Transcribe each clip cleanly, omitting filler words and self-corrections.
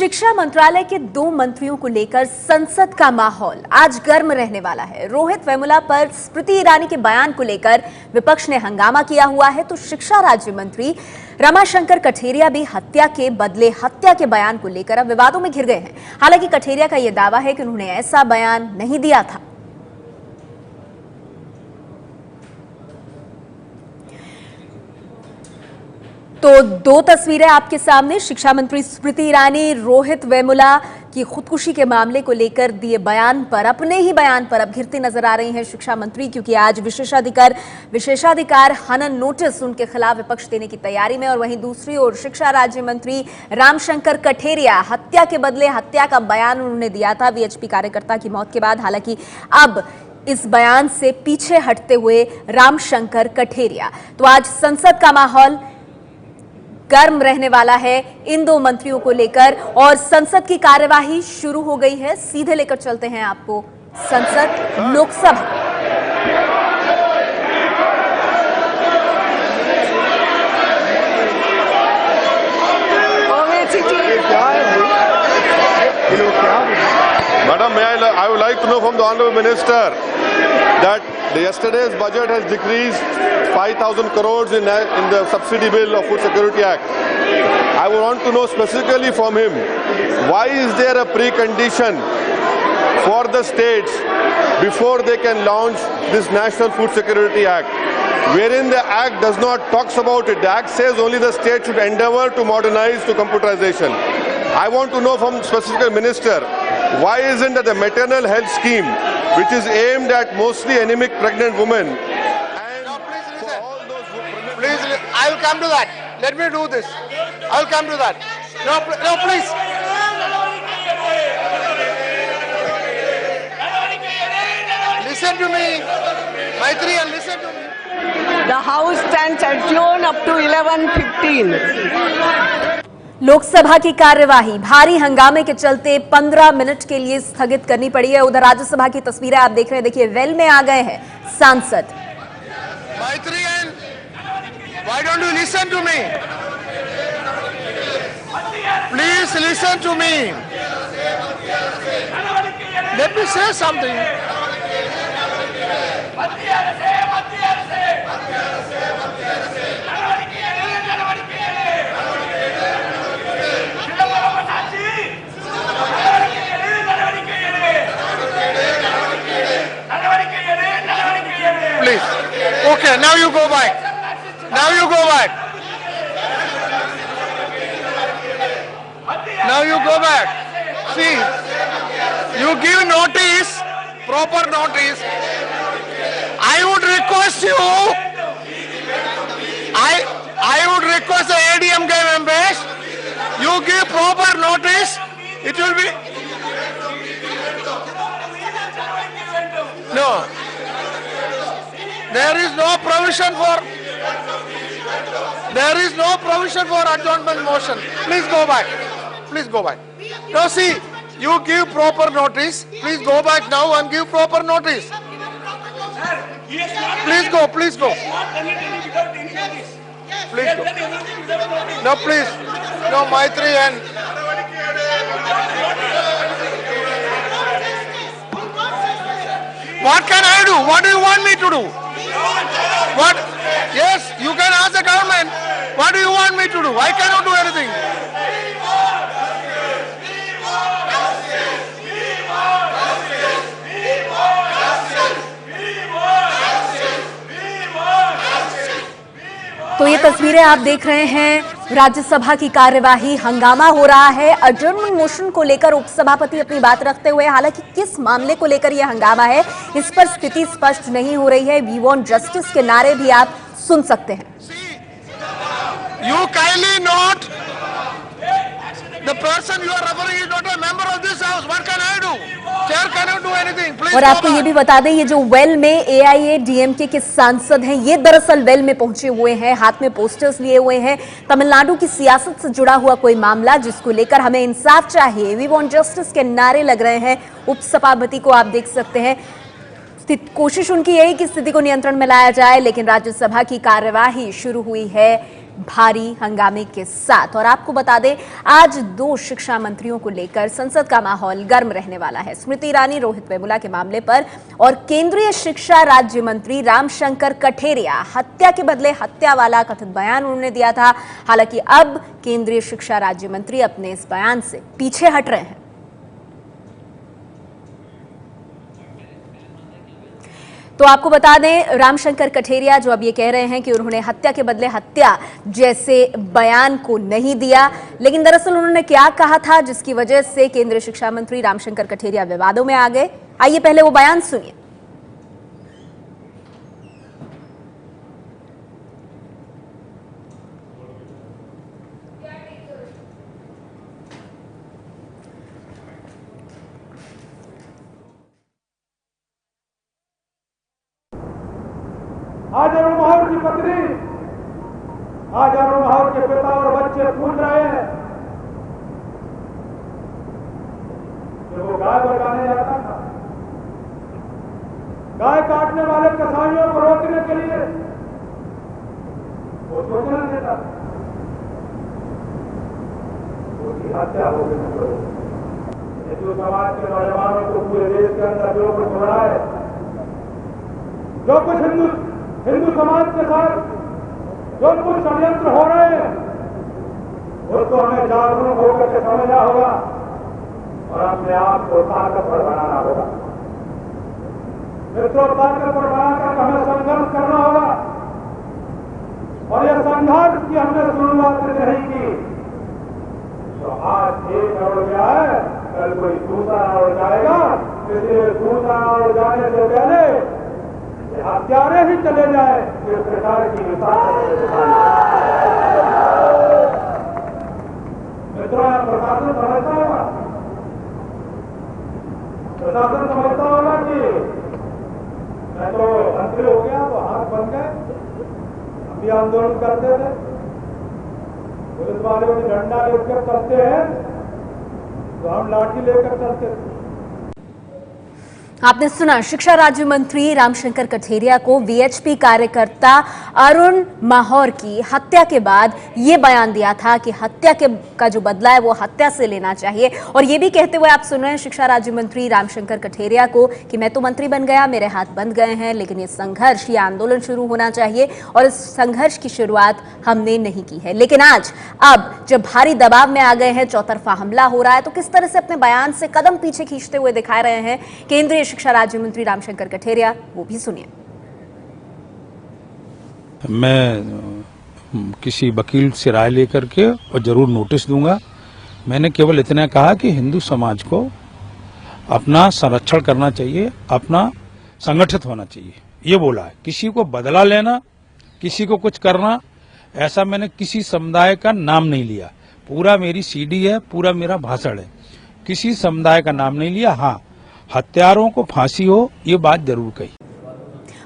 शिक्षा मंत्रालय के 2 मंत्रियों को लेकर संसद का माहौल आज गर्म रहने वाला है। रोहित वेमुला पर स्मृति ईरानी के बयान को लेकर विपक्ष ने हंगामा किया हुआ है, तो शिक्षा राज्य मंत्री रमाशंकर कठेरिया भी हत्या के बदले हत्या के बयान को लेकर अब विवादों में घिर गए हैं। हालांकि कठेरिया का यह दावा है कि उन्होंने ऐसा बयान नहीं दिया था। तो 2 तस्वीरें आपके सामने, शिक्षा मंत्री स्मृति ईरानी रोहित वेमुला की खुदकुशी के मामले को लेकर दिए बयान पर, अपने ही बयान पर अब घिरती नजर आ रही हैं शिक्षा मंत्री, क्योंकि आज विशेषाधिकार हनन नोटिस उनके खिलाफ विपक्ष देने की तैयारी में। और वहीं दूसरी ओर शिक्षा राज्य मंत्री रामशंकर कठेरिया, हत्या के बदले हत्या का बयान उन्होंने दिया था वीएचपी कार्यकर्ता की मौत के बाद। हालांकि अब इस बयान से पीछे हटते हुए रामशंकर कठेरिया, तो आज संसद का माहौल गर्म रहने वाला है इन 2 मंत्रियों को लेकर और संसद की कार्यवाही शुरू हो गई है। सीधे लेकर चलते हैं आपको संसद Lok Sabha. Madam, I would like to know from the Honorable Minister that yesterday's budget has decreased 5,000 crores in the subsidy bill of Food Security Act. I would want to know specifically from him, why is there a precondition for the states before they can launch this National Food Security Act, wherein the Act does not talks about it. The Act says only the state should endeavor to modernize to computerization. I want to know from specific minister, why isn't that the maternal health scheme, which is aimed at mostly anemic pregnant women, and no, please for all those who please, I will come to that. Let me do this. I will come to that. No, no, please. Listen to me, Maitri, and listen to me. The House stands adjourned up to 11:15. Lok Sabha की कार्यवाही भारी हंगामे के चलते 15 minute के लिए स्थगित करनी पड़ी है। उधर राज्यसभा की तस्वीरें आप देख रहे हैं, देखिए वेल में आ गए हैं सांसद। Maitri, why don't you listen to me? Please listen to me. Let me say something. Please. Okay, now you go back. Now you go back. Now you go back. See, you give notice, proper notice. I would request you, I would request the ADMK members, you give proper notice, it will be... No. There is no provision for adjournment motion. Please go back. Please go back. Now see, you give proper notice. Please go back now and give proper notice. Please go. Please go. Please go. No, please. No, Maitri and... What can I do? What do you want me to do? What? Yes, you can ask the government. What do you want me to do? I cannot do anything. तो ये तस्वीरें आप देख रहे हैं, राज्यसभा की कार्यवाही, हंगामा हो रहा है अडजर्नमेंट मोशन को लेकर। उपसभापति अपनी बात रखते हुए, हालांकि किस मामले को लेकर यह हंगामा है इस पर स्थिति स्पष्ट नहीं हो रही है। वी वांट जस्टिस के नारे भी आप सुन सकते हैं। You kindly note, the person you are referring is not a member of this house. What can I do? Chair cannot do anything. Please. और आपको ये भी बता दें, ये जो वेल में AIADMK के सांसद हैं, ये दरअसल वेल में पहुंचे हुए हैं, हाथ में पोस्टर्स लिए हुए हैं। तमिलनाडु की सियासत से जुड़ा हुआ कोई मामला जिसको लेकर हमें इंसाफ चाहिए, वी वांट जस्टिस के नारे लग रहे हैं। उपसभापति को आप देख सकते हैं, कोशिश उनकी यही कि स्थिति को नियंत्रण में लाया जाए, लेकिन राज्यसभा की कार्यवाही शुरू हुई है भारी हंगामे के साथ। और आपको बता दें, आज 2 शिक्षा मंत्रियों को लेकर संसद का माहौल गर्म रहने वाला है। स्मृति ईरानी रोहित वेमुला के मामले पर और केंद्रीय शिक्षा राज्य मंत्री रामशंकर कठेरिया हत्या के बदले हत्या वाला कथित बयान उन्होंने दिया था। हालांकि अब केंद्रीय शिक्षा राज्य मंत्री अपने इस बयान से पीछे हट रहे हैं। तो आपको बता दें, रामशंकर कठेरिया जो अब ये कह रहे हैं कि उन्होंने हत्या के बदले हत्या जैसे बयान को नहीं दिया, लेकिन दरअसल उन्होंने क्या कहा था जिसकी वजह से केंद्रीय शिक्षा मंत्री रामशंकर कठेरिया विवादों में आ गए। आइए पहले वो बयान सुनिए। आज अरुण माहौर की पत्नी, आज अरुण माहौर के पिता और बच्चे पूछ रहे हैं कि वो गाय बचाने जाता था, गाय काटने वाले कसाईयों को रोकने के लिए वो सूचना देता था, उसकी हत्या हो गई। हिंदू समाज के नौजवानों को पूरे देश के अंदर जो कुछ हो रहा है, जो कुछ हिंदू समाज के साथ जो कुछ षड्यंत्र हो रहे हैं, उसको हमें जागरूक होकर के समझना होगा और अपने आप को ताकतवर बनाना होगा। मित्रों, ताकतवर बनाकर हमें संघर्ष करना होगा और यह संघर्ष की हमने शुरुआत नहीं की तो आज एक और गया है, कल कोई दूसरा और जाएगा। इसलिए दूसरा और जाने से पहले हत्यारे ही चले जाए इस प्रकार की मित्रों, प्रशासन समझता होगा, प्रशासन समझता होगा कि मैं तो मंत्री हो गया तो हाथ बन गए। हम भी आंदोलन करते थे, पुलिस वाले भी डंडा लेकर चलते हैं तो हम लाठी लेकर चलते थे। आपने सुना, शिक्षा राज्य मंत्री रामशंकर कठेरिया को वीएचपी कार्यकर्ता अरुण माहौर की हत्या के बाद ये बयान दिया था कि हत्या का जो बदला है वो हत्या से लेना चाहिए। और ये भी कहते हुए आप सुन रहे हैं शिक्षा राज्य मंत्री रामशंकर कठेरिया को कि मैं तो मंत्री बन गया, मेरे हाथ बंद गए हैं, लेकिन ये संघर्ष, ये आंदोलन शुरू होना चाहिए और इस संघर्ष की शुरुआत हमने नहीं की है। लेकिन आज अब जब भारी दबाव में आ गए हैं, चौतरफा हमला हो रहा है, तो किस तरह से अपने बयान से कदम पीछे खींचते हुए दिखा रहे हैं केंद्रीय शिक्षा राज्य मंत्री रामशंकर कठेरिया, वो भी सुनिए। मैं किसी वकील से राय लेकर के और जरूर नोटिस दूंगा। मैंने केवल इतना कहा कि हिंदू समाज को अपना संरक्षण करना चाहिए, अपना संगठित होना चाहिए, ये बोला है। किसी को बदला लेना, किसी को कुछ करना, ऐसा मैंने किसी समुदाय का नाम नहीं लिया। पूरा मेरी सीडी है, पूरा मेरा भाषण है, किसी समुदाय का नाम नहीं लिया। हाँ, हत्यारों को फांसी हो, ये बात जरूर कही।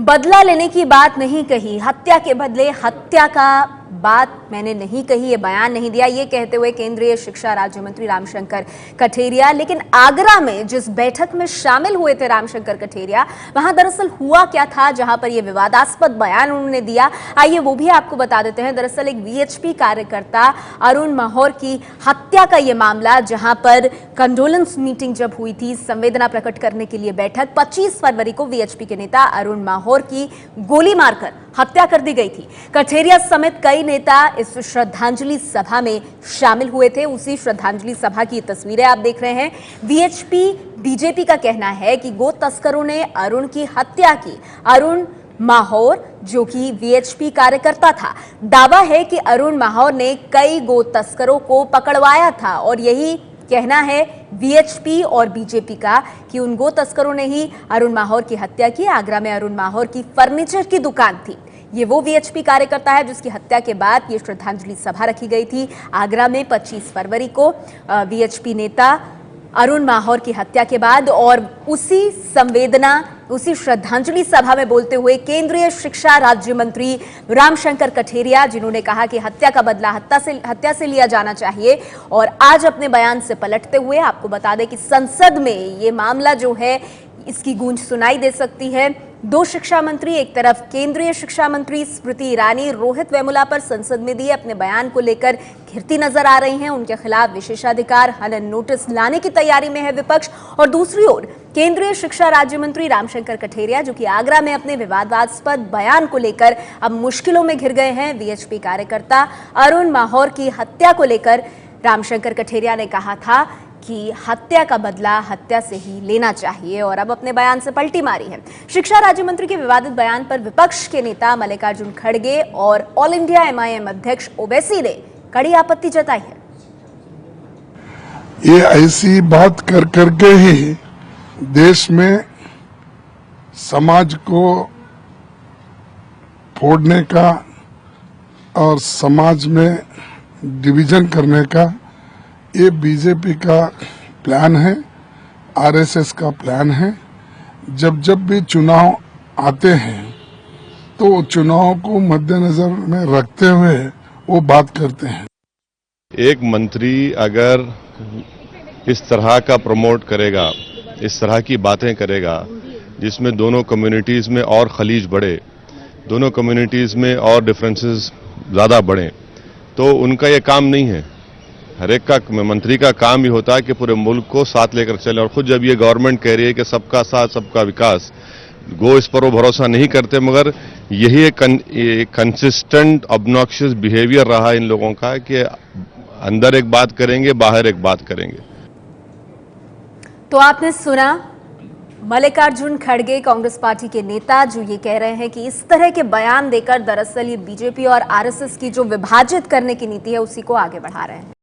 बदला लेने की बात नहीं कही, हत्या के बदले हत्या का बात मैंने नहीं कही, ये बयान नहीं दिया, ये कहते हुए केंद्रीय शिक्षा राज्य मंत्री रामशंकर कठेरिया। लेकिन आगरा में जिस बैठक में शामिल हुए थे रामशंकर कठेरिया, वहां दरअसल हुआ क्या था जहां पर ये विवादास्पद बयान उन्होंने दिया, आइए वो भी आपको बता देते हैं। दरअसल एक वीएचपी कार्यकर्ता अरुण माहौर की हत्या का ये मामला, जहां पर कंडोलेंस मीटिंग जब हुई थी, संवेदना प्रकट करने के लिए बैठक, 25 फरवरी को वीएचपी के नेता अरुण माहौर की गोली मारकर हत्या कर दी गई थी। कठेरिया समेत कई नेता इस श्रद्धांजलि सभा में शामिल हुए थे। उसी श्रद्धांजलि सभा की तस्वीरें आप देख रहे हैं। वीएचपी बीजेपी का कहना है कि गो तस्करों ने अरुण की हत्या की। अरुण माहौर, जो कि वीएचपी कार्यकर्ता था, दावा है कि अरुण माहौर ने कई गो तस्करों को पकड़वाया था और यही कहना है वीएचपी और बीजेपी का कि उन गो तस्करों ने ही अरुण माहौर की हत्या की। आगरा में अरुण माहौर की फर्नीचर की दुकान थी। ये वो वीएचपी कार्यकर्ता है जिसकी हत्या के बाद ये श्रद्धांजलि सभा रखी गई थी आगरा में 25 फरवरी को वीएचपी नेता अरुण माहौर की हत्या के बाद। और उसी श्रद्धांजलि सभा में बोलते हुए केंद्रीय शिक्षा राज्य मंत्री रामशंकर कठेरिया, जिन्होंने कहा कि हत्या का बदला हत्या से लिया जाना चाहिए, और आज अपने बयान से पलटते हुए आपको बता दें कि संसद में ये मामला जो है इसकी गूंज सुनाई दे सकती है। दो शिक्षा मंत्री, एक तरफ केंद्रीय शिक्षा मंत्री स्मृति ईरानी रोहित वेमुला पर संसद में दिए अपने बयान को लेकर घिरती नजर आ रही हैं। उनके खिलाफ विशेषाधिकार हनन नोटिस लाने की तैयारी में है विपक्ष। और दूसरी ओर केंद्रीय शिक्षा राज्य मंत्री रामशंकर कठेरिया, जो कि आगरा में अपने विवादास्पद बयान को लेकर अब मुश्किलों में घिर गए हैं। वीएचपी कार्यकर्ता अरुण माहौर की हत्या को लेकर रामशंकर कठेरिया ने कहा था कि हत्या का बदला हत्या से ही लेना चाहिए, और अब अपने बयान से पलटी मारी है। शिक्षा राज्य मंत्री के विवादित बयान पर विपक्ष के नेता मल्लिकार्जुन खड़गे और ऑल इंडिया एमआईएम अध्यक्ष ओवैसी ने कड़ी आपत्ति जताई है। ये ऐसी बात कर करके ही देश में समाज को फोड़ने का और समाज में डिवीजन करने का ये बीजेपी का प्लान है, आरएसएस का प्लान है। जब भी चुनाव आते हैं तो चुनाव को मद्देनजर में रखते हुए वो बात करते हैं। एक मंत्री अगर इस तरह का प्रमोट करेगा, इस तरह की बातें करेगा जिसमें दोनों कम्युनिटीज में और खलीज बढ़े, दोनों कम्युनिटीज में और डिफरेंसेस ज्यादा बढ़े, तो उनका ये काम नहीं है। हर एक का मंत्री का काम भी होता है कि पूरे मुल्क को साथ लेकर चले। और खुद जब ये गवर्नमेंट कह रही है कि सबका साथ सबका विकास, इस पर वो भरोसा नहीं करते, मगर यही एक कंसिस्टेंट ऑब्नॉक्शियस बिहेवियर रहा इन लोगों का कि अंदर एक बात करेंगे, बाहर एक बात करेंगे। तो आपने सुना मल्लिकार्जुन खड़गे, कांग्रेस पार्टी के नेता, जो ये कह रहे हैं कि इस तरह के बयान देकर दरअसल ये बीजेपी और आरएसएस की जो विभाजित करने की नीति है उसी को आगे बढ़ा रहे हैं।